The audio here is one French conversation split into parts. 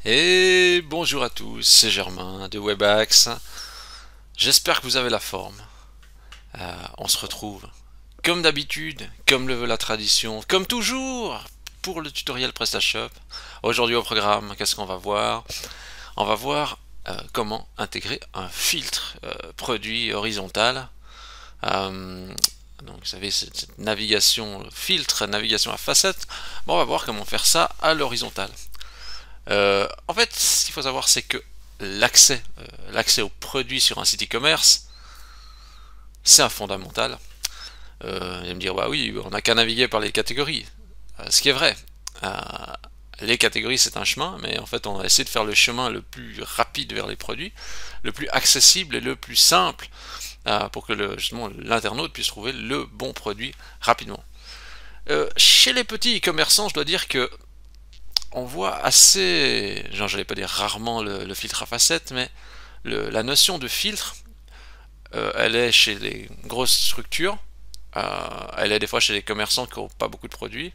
Et bonjour à tous, c'est Germain de Webax. J'espère que vous avez la forme. On se retrouve, comme d'habitude, comme le veut la tradition, comme toujours, pour le tutoriel PrestaShop. Aujourd'hui au programme, qu'est-ce qu'on va voir? On va voir comment intégrer un filtre produit horizontal. Euh, donc vous savez, cette navigation filtre, navigation à facette. Bon, on va voir comment faire ça à l'horizontale. En fait, ce qu'il faut savoir, c'est que l'accès aux produits sur un site e-commerce, c'est un fondamental. Vous allez me dire, bah oui, on n'a qu'à naviguer par les catégories. Ce qui est vrai. Euh, les catégories, c'est un chemin, mais en fait, on a essayé de faire le chemin le plus rapide vers les produits, le plus accessible et le plus simple pour que justement l'internaute puisse trouver le bon produit rapidement. Chez les petits e-commerçants, je dois dire que on voit assez, genre j'allais pas dire rarement le filtre à facettes, mais la notion de filtre, elle est chez les grosses structures, elle est des fois chez les commerçants qui n'ont pas beaucoup de produits,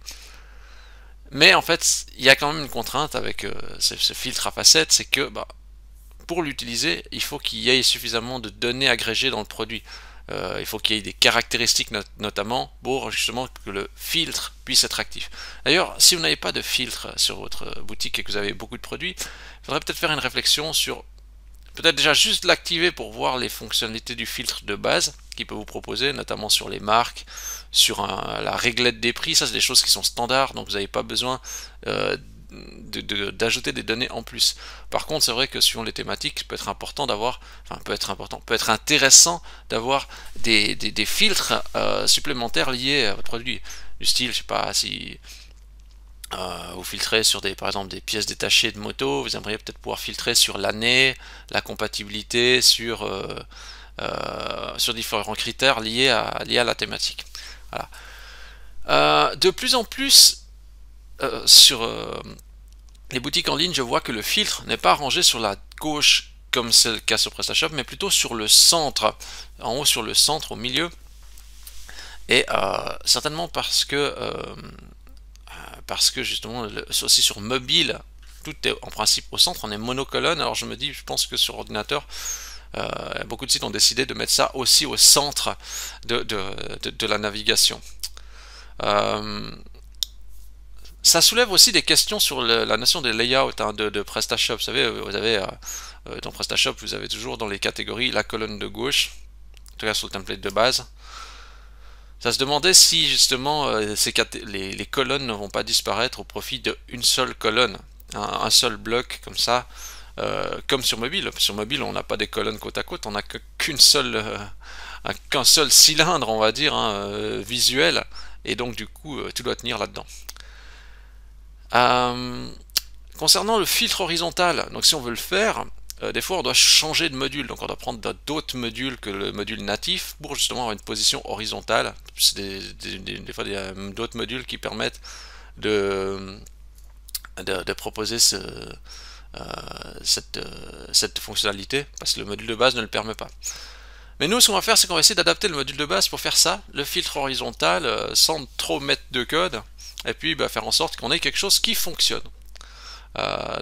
mais en fait il y a quand même une contrainte avec ce filtre à facettes, c'est que pour l'utiliser, il faut qu'il y ait suffisamment de données agrégées dans le produit. Il faut qu'il y ait des caractéristiques notamment pour justement que le filtre puisse être actif. D'ailleurs, si vous n'avez pas de filtre sur votre boutique et que vous avez beaucoup de produits, il faudrait peut-être faire une réflexion sur peut-être déjà juste l'activer pour voir les fonctionnalités du filtre de base qu'il peut vous proposer, notamment sur les marques, sur la réglette des prix. Ça, c'est des choses qui sont standards, donc vous n'avez pas besoin d'ajouter des données en plus. Par contre, c'est vrai que suivant les thématiques, peut être important d'avoir, enfin peut être intéressant d'avoir des filtres supplémentaires liés à votre produit. Du style, je sais pas, si vous filtrez sur par exemple des pièces détachées de moto, vous aimeriez peut-être pouvoir filtrer sur l'année, la compatibilité, sur différents critères liés à la thématique. Voilà. De plus en plus, sur les boutiques en ligne, je vois que le filtre n'est pas rangé sur la gauche comme c'est le cas sur PrestaShop, mais plutôt sur le centre, en haut sur le centre, au milieu. Et certainement parce que justement, aussi sur mobile, tout est en principe au centre, on est monocolonne. Alors je me dis, je pense que sur ordinateur, beaucoup de sites ont décidé de mettre ça aussi au centre de la navigation. Euh, Ça soulève aussi des questions sur la notion des layouts de PrestaShop. Vous savez, dans PrestaShop, vous avez toujours dans les catégories la colonne de gauche, en tout cas sur le template de base. Ça se demandait si justement les colonnes ne vont pas disparaître au profit d'une seule colonne, un seul bloc comme ça, comme sur mobile. Sur mobile, on n'a pas des colonnes côte à côte, on n'a qu'un seul cylindre, on va dire, visuel, et donc du coup, tout doit tenir là-dedans. Euh, Concernant le filtre horizontal, donc si on veut le faire, des fois on doit changer de module, donc on doit prendre d'autres modules que le module natif pour justement avoir une position horizontale. C'est des fois d'autres modules qui permettent de, de proposer cette fonctionnalité, parce que le module de base ne le permet pas. Mais nous, ce qu'on va faire, c'est qu'on va essayer d'adapter le module de base pour faire ça, le filtre horizontal, sans trop mettre de code, et puis faire en sorte qu'on ait quelque chose qui fonctionne.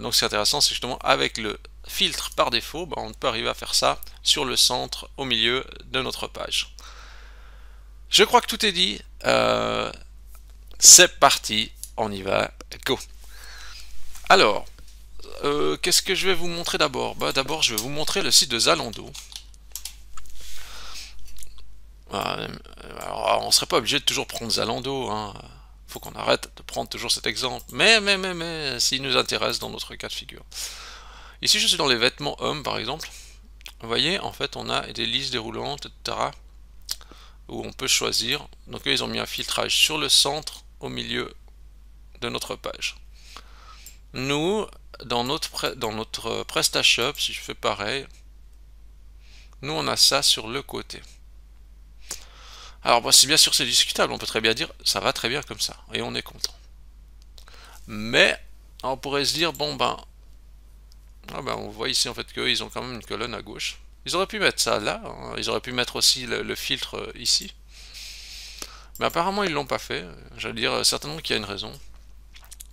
Donc ce qui est intéressant, c'est justement avec le filtre par défaut, on peut arriver à faire ça sur le centre, au milieu de notre page. Je crois que tout est dit. C'est parti, on y va, go. Alors, qu'est-ce que je vais vous montrer d'abord? D'abord, je vais vous montrer le site de Zalando. Alors, on ne serait pas obligé de toujours prendre Zalando, hein. Faut qu'on arrête de prendre toujours cet exemple. Mais, s'il nous intéresse dans notre cas de figure. Ici, je suis dans les vêtements hommes, par exemple. Vous voyez, en fait, on a des listes déroulantes, etc. où on peut choisir. Donc, eux, ils ont mis un filtrage sur le centre, au milieu de notre page. Nous, dans notre PrestaShop, si je fais pareil, nous, on a ça sur le côté. Alors, si bien sûr c'est discutable, on peut très bien dire ça va très bien comme ça, et on est content. Mais on pourrait se dire, on voit ici en fait qu'eux, ils ont quand même une colonne à gauche. Ils auraient pu mettre ça là, hein. Ils auraient pu mettre aussi le filtre ici. Mais apparemment, ils l'ont pas fait. J'allais dire certainement qu'il y a une raison.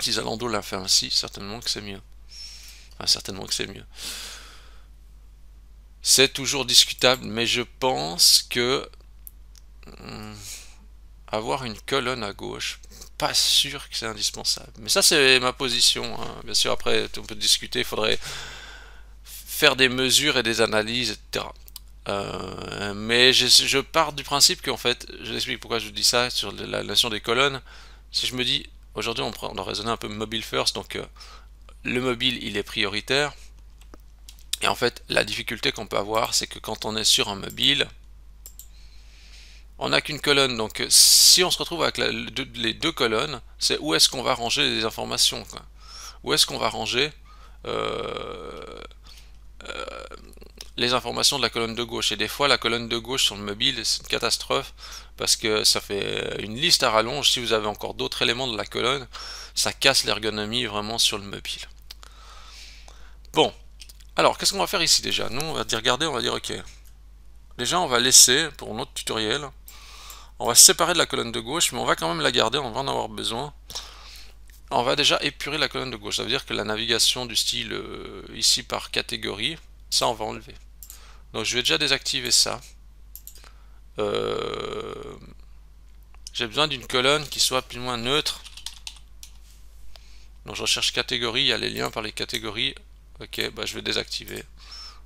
Si Zalando l'a fait ainsi, certainement que c'est mieux. Enfin, certainement que c'est mieux. C'est toujours discutable, mais je pense que avoir une colonne à gauche, pas sûr que c'est indispensable. Mais ça, c'est ma position, hein. Bien sûr, après, on peut discuter, il faudrait faire des mesures et des analyses, etc. Mais je pars du principe qu'en fait, je l'explique pourquoi je dis ça sur la notion des colonnes. Si je me dis, aujourd'hui, on doit raisonner un peu mobile first, donc le mobile, il est prioritaire. Et en fait, la difficulté qu'on peut avoir, c'est que quand on est sur un mobile, on n'a qu'une colonne. Donc, si on se retrouve avec les deux colonnes, c'est où est-ce qu'on va ranger les informations, quoi. Où est-ce qu'on va ranger euh, les informations de la colonne de gauche. Et des fois, la colonne de gauche sur le mobile, c'est une catastrophe parce que ça fait une liste à rallonge. Si vous avez encore d'autres éléments de la colonne, ça casse l'ergonomie vraiment sur le mobile. Bon, alors qu'est-ce qu'on va faire ici déjà? Nous, on va dire, regardez, on va dire ok. Déjà, on va laisser pour notre tutoriel. On va se séparer de la colonne de gauche, mais on va quand même la garder, on va en avoir besoin. On va déjà épurer la colonne de gauche. Ça veut dire que la navigation du style ici par catégorie, ça on va enlever. Donc je vais déjà désactiver ça. J'ai besoin d'une colonne qui soit plus ou moins neutre. Donc je recherche catégorie, il y a les liens par les catégories. Ok, bah je vais désactiver.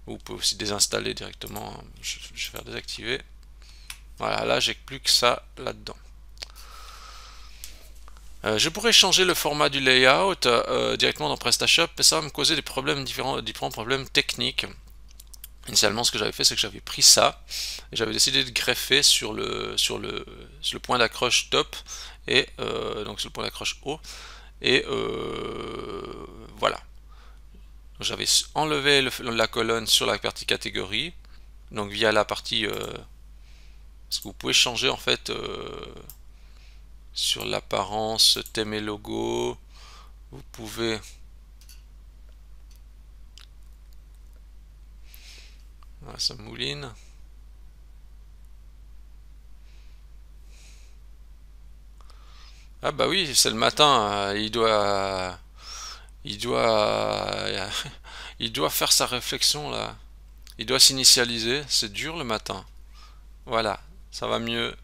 Vous pouvez aussi désinstaller directement. Je vais faire désactiver. Voilà, là j'ai plus que ça là-dedans. Je pourrais changer le format du layout directement dans PrestaShop, mais ça va me causer des problèmes différents problèmes techniques. Initialement, ce que j'avais fait, c'est que j'avais pris ça et j'avais décidé de greffer sur le point d'accroche top et donc sur le point d'accroche haut et voilà. J'avais enlevé la colonne sur la partie catégorie, donc via la partie parce que vous pouvez changer en fait sur l'apparence, thème et logo. Vous pouvez voilà, ça mouline. Ah bah oui, c'est le matin, il doit, il doit faire sa réflexion là. Il doit s'initialiser. C'est dur le matin. Voilà, ça va mieux.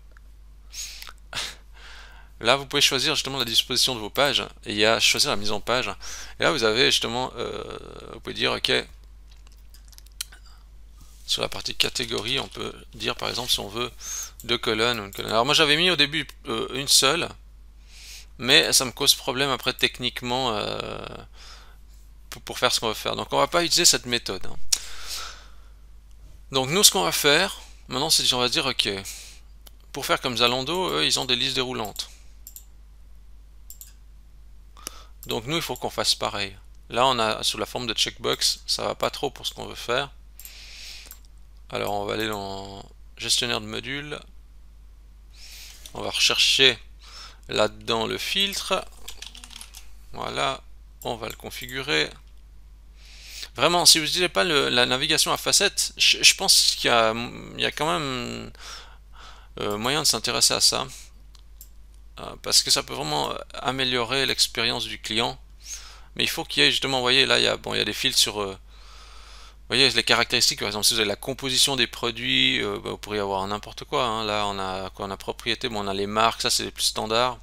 Là, vous pouvez choisir justement la disposition de vos pages. Et il y a choisir la mise en page. Et là, vous avez justement, vous pouvez dire, ok, sur la partie catégorie, on peut dire par exemple si on veut deux colonnes ou une colonne. Alors moi, j'avais mis au début une seule, mais ça me cause problème après techniquement pour faire ce qu'on veut faire. Donc on va pas utiliser cette méthode, hein. Donc nous, ce qu'on va faire, maintenant, c'est qu'on va se dire, ok, pour faire comme Zalando, eux, ils ont des listes déroulantes. Donc nous, il faut qu'on fasse pareil. Là, on a sous la forme de checkbox, ça va pas trop pour ce qu'on veut faire. Alors on va aller dans gestionnaire de modules. On va rechercher là-dedans le filtre. Voilà, on va le configurer. Vraiment, si vous n'utilisez pas la navigation à facettes, je pense qu'il y a quand même moyen de s'intéresser à ça. Parce que ça peut vraiment améliorer l'expérience du client. Mais il faut qu'il y ait justement, vous voyez, là, il y a des filtres sur... vous voyez, les caractéristiques, par exemple, si vous avez la composition des produits, bah, vous pourriez avoir n'importe quoi, hein. Là, on a propriété, bon, on a les marques, ça c'est les plus standards.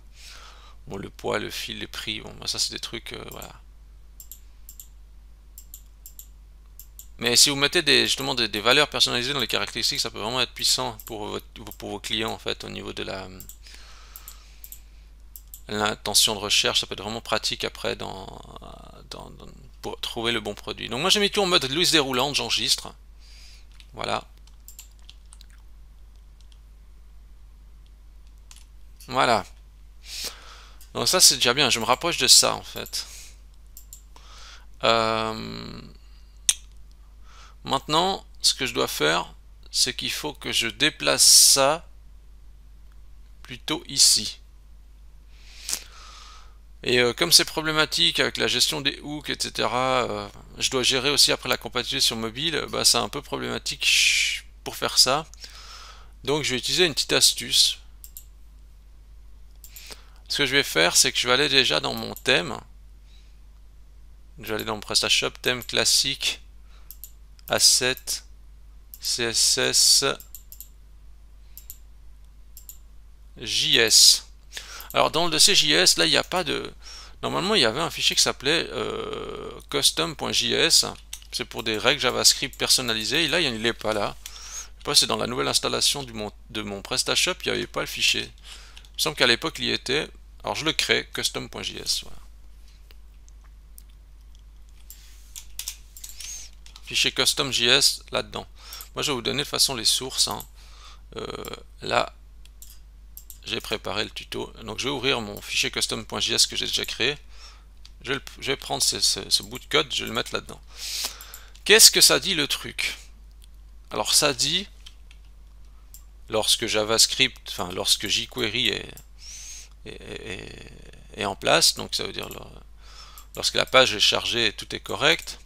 Bon, le poids, le fil, les prix, bon, bah, ça c'est des trucs, voilà. Mais si vous mettez justement des valeurs personnalisées dans les caractéristiques, ça peut vraiment être puissant pour vos clients, en fait, au niveau de l'intention de recherche. Ça peut être vraiment pratique après pour trouver le bon produit. Donc moi j'ai mis tout en mode liste déroulante, j'enregistre. Voilà. Voilà. Donc ça c'est déjà bien, je me rapproche de ça en fait. Maintenant, ce que je dois faire, c'est qu'il faut que je déplace ça plutôt ici. Et comme c'est problématique avec la gestion des hooks, etc., je dois gérer aussi après la compatibilité sur mobile, bah, c'est un peu problématique pour faire ça. Donc je vais utiliser une petite astuce. Ce que je vais faire, c'est que je vais aller déjà dans mon thème. Je vais aller dans mon PrestaShop, thème classique, asset, CSS, JS. Alors dans le dossier JS, là il n'y a pas de... Normalement il y avait un fichier qui s'appelait custom.js. C'est pour des règles JavaScript personnalisées. Et là il n'est pas là. C'est dans la nouvelle installation de mon PrestaShop, il n'y avait pas le fichier. Il me semble qu'à l'époque il y était. Alors je le crée, custom.js. Voilà. Fichier custom.js là-dedans. Moi je vais vous donner de toute façon les sources. Hein. Là, j'ai préparé le tuto. Donc je vais ouvrir mon fichier custom.js que j'ai déjà créé. Je vais prendre ce bout de code, je vais le mettre là-dedans. Qu'est-ce que ça dit le truc? Alors ça dit, lorsque JavaScript, enfin lorsque jQuery est en place, donc ça veut dire lorsque la page est chargée et tout est correct,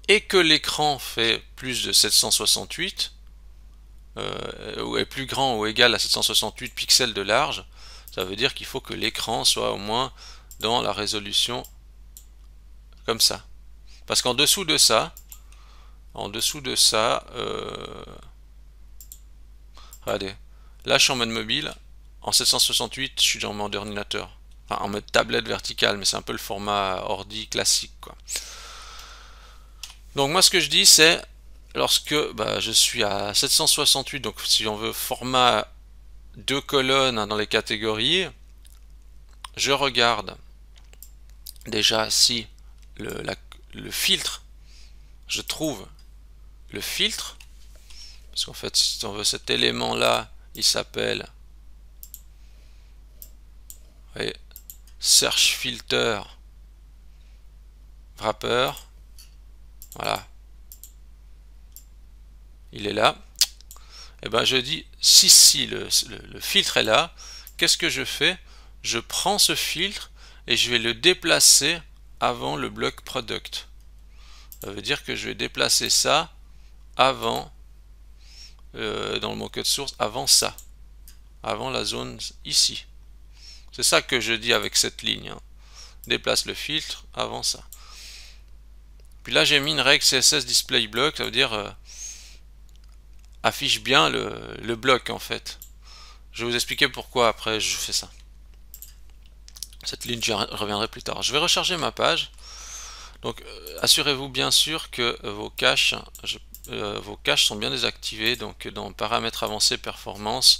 et que l'écran fait plus de 768, ou est plus grand ou égal à 768 pixels de large, ça veut dire qu'il faut que l'écran soit au moins dans la résolution comme ça. Parce qu'en dessous de ça, regardez, là je suis en mode mobile, en 768 je suis en mode ordinateur, enfin en mode tablette verticale, mais c'est un peu le format ordi classique quoi. Donc moi ce que je dis c'est, lorsque je suis à 768, donc si on veut format 2 colonnes dans les catégories, je regarde déjà si le filtre, je trouve le filtre, parce qu'en fait si on veut cet élément là, il s'appelle search filter wrapper, voilà, il est là. Et ben je dis si le filtre est là, qu'est-ce que je fais? Je prends ce filtre et je vais le déplacer avant le bloc product. Ça veut dire que je vais déplacer ça avant, dans mon code source, avant ça, avant la zone ici. C'est ça que je dis avec cette ligne, hein. Déplace le filtre avant ça. Puis là j'ai mis une règle CSS display block, ça veut dire affiche bien le bloc en fait. Je vais vous expliquer pourquoi après je fais ça. Cette ligne, je reviendrai plus tard. Je vais recharger ma page. Donc assurez-vous bien sûr que vos caches sont bien désactivés. Donc dans paramètres avancés performance,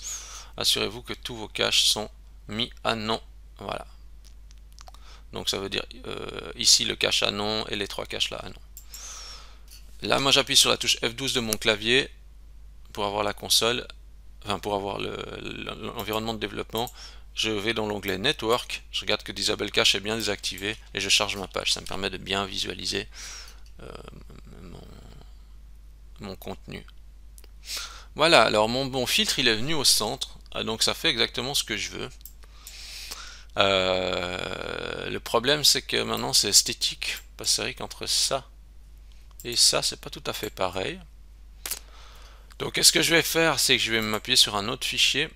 assurez-vous que tous vos caches sont mis à non. Voilà. Donc ça veut dire ici le cache à non et les 3 caches là à non. Là moi j'appuie sur la touche F12 de mon clavier pour avoir la console, enfin pour avoir l'environnement de développement. Je vais dans l'onglet Network, je regarde que Disable Cache est bien désactivé et je charge ma page. Ça me permet de bien visualiser mon contenu. Voilà, alors mon filtre il est venu au centre, donc ça fait exactement ce que je veux. Le problème c'est que maintenant c'est esthétique, parce que c'est vrai qu'entre ça et ça c'est pas tout à fait pareil. Donc qu'est-ce que je vais faire, c'est que je vais m'appuyer sur un autre fichier,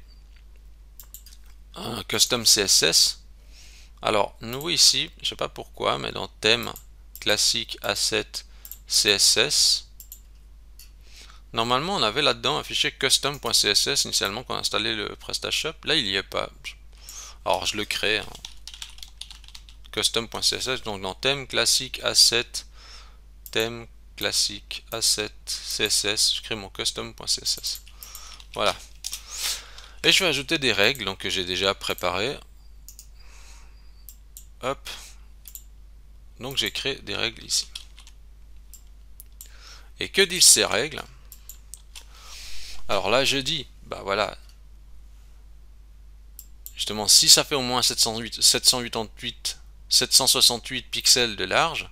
un custom CSS. Alors nous ici, je sais pas pourquoi, mais dans thème classique asset CSS, normalement on avait là-dedans un fichier custom.css initialement quand on a installé le PrestaShop. Là il n'y est pas. Alors je le crée, hein. Custom.css, donc dans thème classique asset, thème classique asset CSS, je crée mon custom.css. Voilà. Et je vais ajouter des règles donc, que j'ai déjà préparées. Hop. Donc j'ai créé des règles ici. Et que disent ces règles? Alors là je dis, voilà. Justement, si ça fait au moins 768 pixels de large,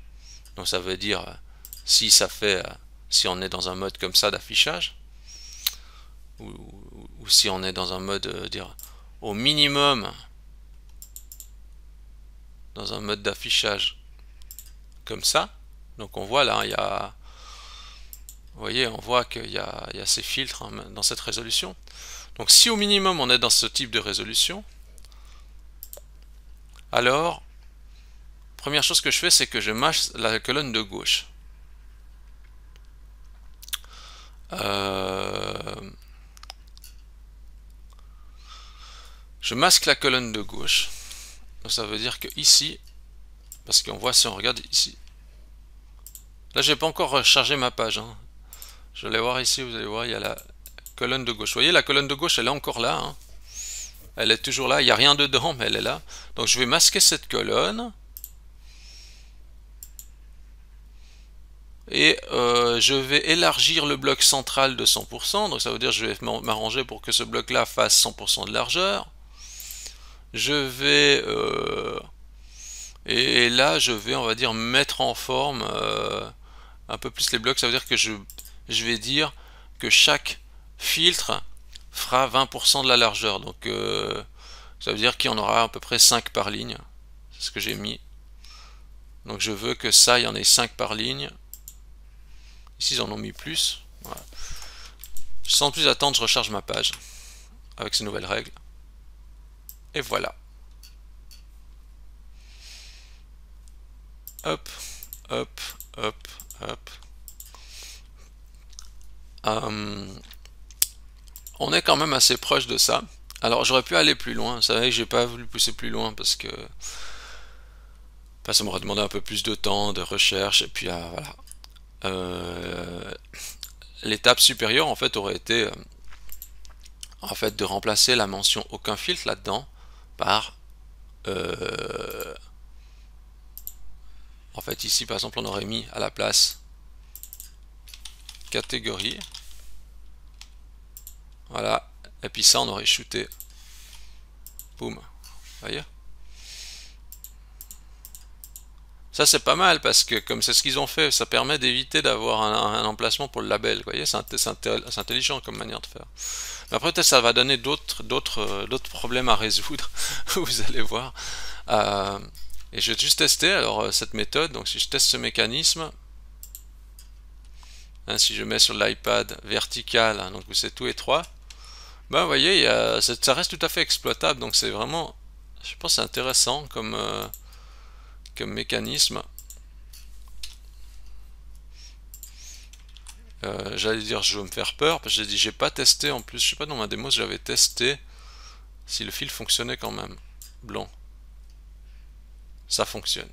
donc ça veut dire si on est dans un mode comme ça d'affichage, ou si on est dans un mode dire au minimum dans un mode d'affichage comme ça. Donc on voit là, il y a, vous voyez, on voit qu'il y a ces filtres hein, dans cette résolution. Donc si au minimum on est dans ce type de résolution, alors première chose que je fais, c'est que je masse la colonne de gauche. Je masque la colonne de gauche. Donc ça veut dire que ici, parce qu'on voit si on regarde ici. Là, j'ai pas encore rechargé ma page, hein. Je vais voir ici, vous allez voir, il y a la colonne de gauche. Vous voyez, la colonne de gauche, elle est encore là, hein. Elle est toujours là, il n'y a rien dedans, mais elle est là. Donc je vais masquer cette colonne. Et je vais élargir le bloc central de 100%. Donc ça veut dire que je vais m'arranger pour que ce bloc-là fasse 100% de largeur. Je vais... et là, je vais, on va dire, mettre en forme un peu plus les blocs. Ça veut dire que je vais dire que chaque filtre fera 20% de la largeur. Donc ça veut dire qu'il y en aura à peu près 5 par ligne. C'est ce que j'ai mis. Donc je veux que ça, il y en ait 5 par ligne. Ici, ils en ont mis plus. Voilà. Sans plus attendre, je recharge ma page avec ces nouvelles règles. Et voilà. Hop, hop, hop, hop. On est quand même assez proche de ça. Alors j'aurais pu aller plus loin. Vous savez que j'ai pas voulu pousser plus loin parce que ça m'aurait demandé un peu plus de temps, de recherche, et puis voilà. L'étape supérieure en fait aurait été en fait de remplacer la mention aucun filtre là-dedans par en fait ici par exemple on aurait mis à la place catégorie, voilà, et puis ça on aurait shooté, boum, voyez. Ça c'est pas mal parce que comme c'est ce qu'ils ont fait, ça permet d'éviter d'avoir un emplacement pour le label, vous voyez, c'est intelligent comme manière de faire. Mais après peut-être ça va donner d'autres problèmes à résoudre, vous allez voir. Et je vais juste tester alors cette méthode. Donc si je teste ce mécanisme, hein, si je mets sur l'iPad vertical, hein, donc c'est tout étroit, ben vous voyez, ça reste tout à fait exploitable. Donc c'est vraiment, je pense, c'est intéressant comme mécanisme. J'allais dire je veux me faire peur parce que j'ai pas testé en plus, je sais pas dans ma démo si j'avais testé si le fil fonctionnait quand même. Blanc, ça fonctionne.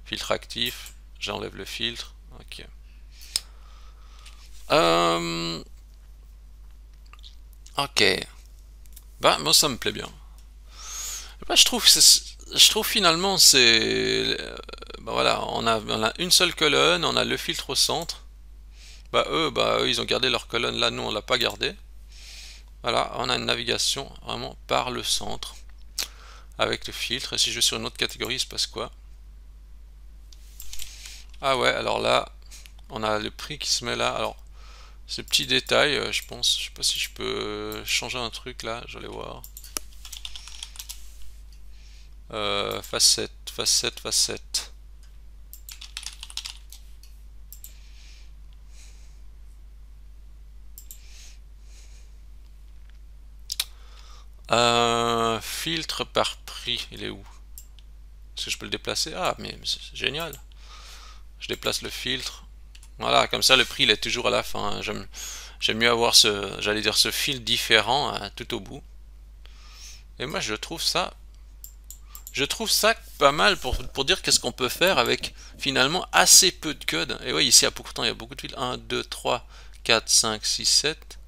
Filtre actif, j'enlève le filtre, ok. Ok. Bah moi ça me plaît bien. Bah, je trouve finalement c'est bah, voilà, on a une seule colonne, on a le filtre au centre. Bah eux ils ont gardé leur colonne là, nous on l'a pas gardé. Voilà, on a une navigation vraiment par le centre avec le filtre. Et si je vais sur une autre catégorie, il se passe quoi? Ah ouais, alors là on a le prix qui se met là. Alors ce petit détail, je pense, je sais pas si je peux changer un truc là, j'allais voir. Facette, facette, facette. Filtre par prix, il est où? Est-ce que je peux le déplacer? Ah, mais c'est génial. Je déplace le filtre. Voilà, comme ça le prix il est toujours à la fin. J'aime mieux avoir j'allais dire ce fil différent tout au bout. Et moi je trouve ça pas mal pour dire qu'est-ce qu'on peut faire avec finalement assez peu de code. Et oui, ici pourtant il y a beaucoup de fils. 1, 2, 3, 4, 5, 6, 7.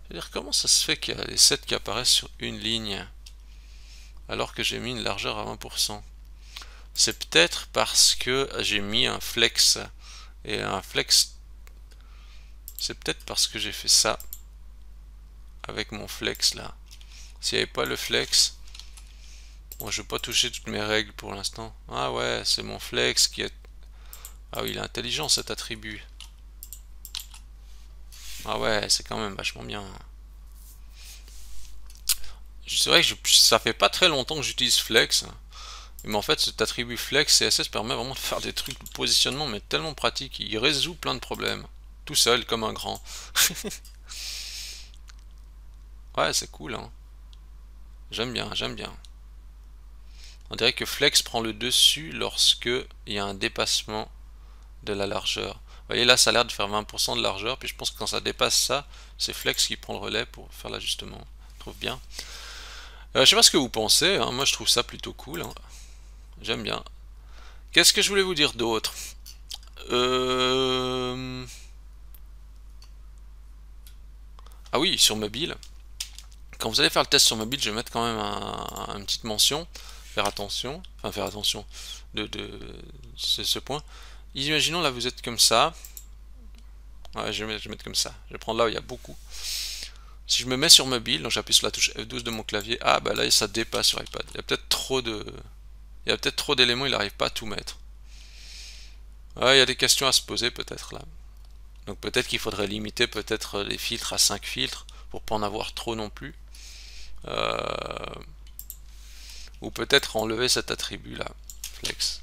Je veux dire, comment ça se fait qu'il y a les 7 qui apparaissent sur une ligne alors que j'ai mis une largeur à 20%? C'est peut-être parce que j'ai mis un flex. Et un flex, c'est peut-être parce que j'ai fait ça avec mon flex là. S'il n'y avait pas le flex, bon, je vais pas toucher toutes mes règles pour l'instant. Ah ouais, c'est mon flex qui est... Ah oui, il est intelligent cet attribut. Ah ouais, c'est quand même vachement bien. C'est vrai que ça fait pas très longtemps que j'utilise flex. Mais en fait, cet attribut flex CSS permet vraiment de faire des trucs de positionnement, mais tellement pratique. Il résout plein de problèmes. Tout seul, comme un grand. Ouais, c'est cool, hein. J'aime bien, j'aime bien. On dirait que flex prend le dessus lorsque il y a un dépassement de la largeur. Vous voyez là, ça a l'air de faire 20% de largeur, puis je pense que quand ça dépasse ça, c'est flex qui prend le relais pour faire l'ajustement. Je trouve bien. Je sais pas ce que vous pensez, hein. Moi je trouve ça plutôt cool, hein. J'aime bien. Qu'est-ce que je voulais vous dire d'autre? Ah oui, sur mobile. Quand vous allez faire le test sur mobile, je vais mettre quand même une petite mention. Faire attention. Enfin, faire attention de ce point. Imaginons là, vous êtes comme ça. Ouais, je vais mettre comme ça. Je vais prendre là où il y a beaucoup. Si je me mets sur mobile, donc j'appuie sur la touche F12 de mon clavier, ah bah là ça dépasse sur iPad. Il y a peut-être trop d'éléments, il n'arrive pas à tout mettre. Ouais, il y a des questions à se poser peut-être là. Donc peut-être qu'il faudrait limiter peut-être les filtres à 5 filtres pour pas en avoir trop non plus. Ou peut-être enlever cet attribut là, flex.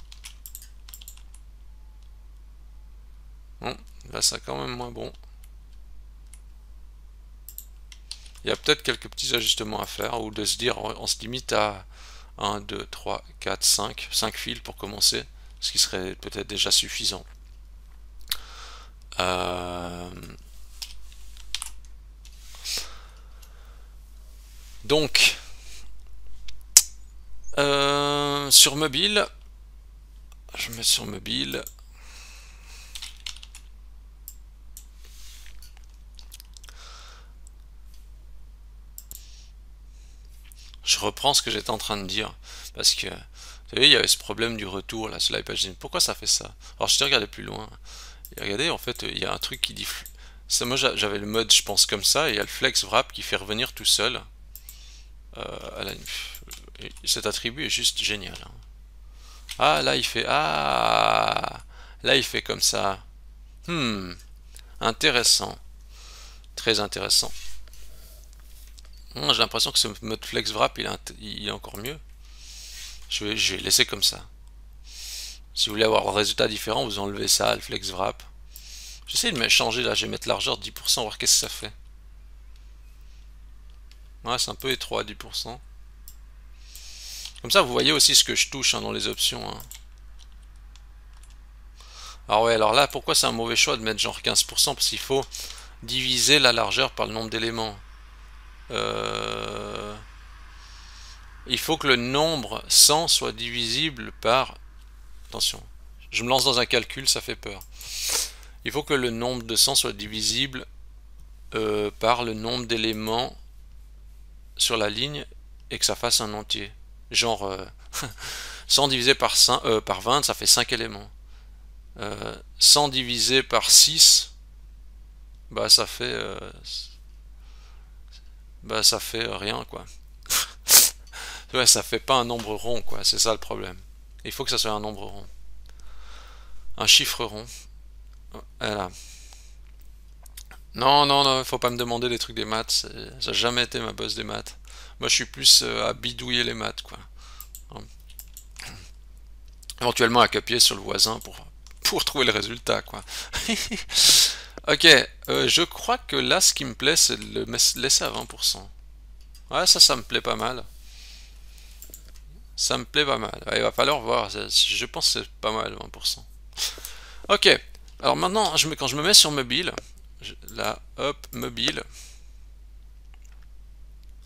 Bon, là c'est quand même moins bon. Il y a peut-être quelques petits ajustements à faire, ou de se dire on se limite à 1, 2, 3, 4, 5 fils pour commencer, ce qui serait peut-être déjà suffisant. Donc, sur mobile, je mets sur mobile. Je reprends ce que j'étais en train de dire, parce que, vous savez, il y avait ce problème du retour là sur l'iPad. Pourquoi ça fait ça? Alors je t'ai regardé plus loin. Et regardez, en fait, il y a un truc qui dit... Moi j'avais le mode, je pense, comme ça, et il y a le flex wrap qui fait revenir tout seul. Cet attribut est juste génial, hein. Ah, là il fait... Ah, là il fait comme ça. Intéressant. Très intéressant. J'ai l'impression que ce mode flex wrap, il est encore mieux. Je vais laisser comme ça. Si vous voulez avoir un résultat différent, vous enlevez ça, le flex wrap. J'essaie de me changer là, je vais mettre largeur 10%, voir qu'est-ce que ça fait. Ouais, c'est un peu étroit, 10%. Comme ça, vous voyez aussi ce que je touche, hein, dans les options, hein. Alors ouais, alors là, pourquoi c'est un mauvais choix de mettre genre 15%? Parce qu'il faut diviser la largeur par le nombre d'éléments. Il faut que le nombre 100 soit divisible par... Attention, je me lance dans un calcul, ça fait peur. Il faut que le nombre de 100 soit divisible par le nombre d'éléments sur la ligne et que ça fasse un entier. Genre 100 divisé par 20, ça fait 5 éléments. 100 divisé par 6, bah ça fait rien, quoi. Ouais, ça fait pas un nombre rond, quoi. C'est ça le problème. Il faut que ça soit un nombre rond. Un chiffre rond. Voilà. Non, non, non, faut pas me demander des trucs des maths. Ça n'a jamais été ma bosse des maths. Moi, je suis plus à bidouiller les maths, quoi. Éventuellement à copier sur le voisin pour trouver le résultat, quoi. Ok, je crois que là, ce qui me plaît, c'est de le laisser à 20%. Ouais, ça me plaît pas mal. Ça me plaît pas mal. Ouais, il va falloir voir. Je pense que c'est pas mal, 20%. Ok, alors maintenant, quand je me mets sur mobile, là, hop, mobile.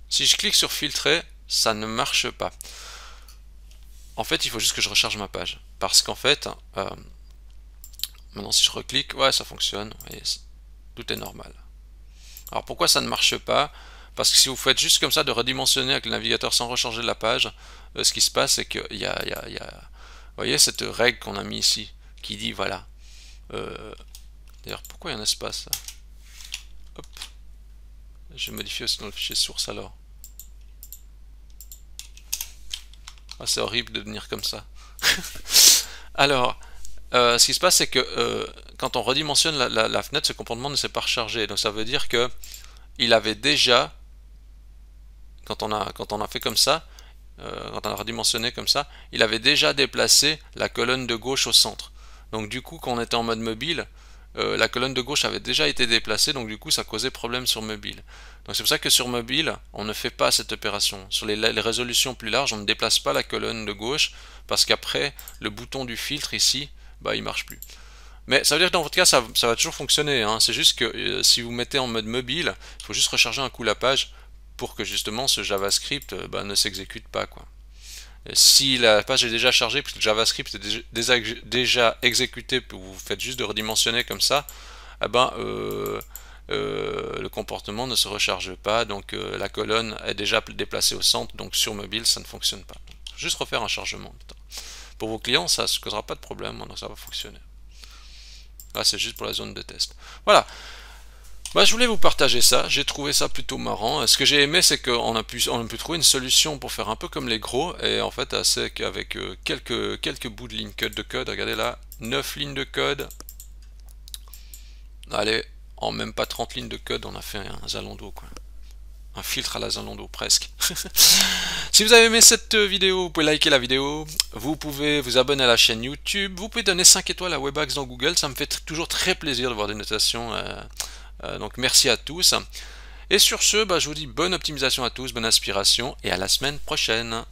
Si je clique sur filtrer, ça ne marche pas. En fait, il faut juste que je recharge ma page. Parce qu'en fait, maintenant si je reclique, ouais, ça fonctionne. Et tout est normal. Alors pourquoi ça ne marche pas? Parce que si vous faites juste comme ça de redimensionner avec le navigateur sans recharger la page, ce qui se passe, c'est qu'il y a, vous voyez cette règle qu'on a mis ici, qui dit, voilà. D'ailleurs, pourquoi il y a un espace là? Hop. Je vais modifier aussi dans le fichier source alors. Ah, c'est horrible de venir comme ça. Alors, ce qui se passe, c'est que quand on redimensionne la fenêtre, ce comportement ne s'est pas rechargé. Donc ça veut dire que il avait déjà, quand on a fait comme ça, quand on a redimensionné comme ça, il avait déjà déplacé la colonne de gauche au centre. Donc du coup, quand on était en mode mobile, la colonne de gauche avait déjà été déplacée, donc du coup ça causait problème sur mobile. Donc c'est pour ça que sur mobile, on ne fait pas cette opération. Sur les résolutions plus larges, on ne déplace pas la colonne de gauche, parce qu'après, le bouton du filtre ici, bah il marche plus. Mais ça veut dire que dans votre cas, ça va toujours fonctionner, hein. C'est juste que si vous mettez en mode mobile, il faut juste recharger un coup la page pour que justement ce JavaScript ne s'exécute pas, quoi. Si la page est déjà chargée, puisque le JavaScript est déjà exécuté, vous faites juste de redimensionner comme ça, eh ben, le comportement ne se recharge pas, donc la colonne est déjà déplacée au centre, donc sur mobile ça ne fonctionne pas. Juste refaire un chargement. Pour vos clients, ça ne causera pas de problème, donc ça va fonctionner. Là, c'est juste pour la zone de test. Voilà. Bah, je voulais vous partager ça, j'ai trouvé ça plutôt marrant. Ce que j'ai aimé, c'est qu'on a pu trouver une solution pour faire un peu comme les gros, et en fait, c'est qu'avec quelques bouts de ligne de code, regardez là, 9 lignes de code, allez, en même pas 30 lignes de code, on a fait un Zalando, quoi. Un filtre à la Zalando, presque. Si vous avez aimé cette vidéo, vous pouvez liker la vidéo, vous pouvez vous abonner à la chaîne YouTube, vous pouvez donner 5 étoiles à Webax dans Google, ça me fait toujours très plaisir de voir des notations. Donc merci à tous. Et sur ce, je vous dis bonne optimisation à tous, bonne inspiration et à la semaine prochaine.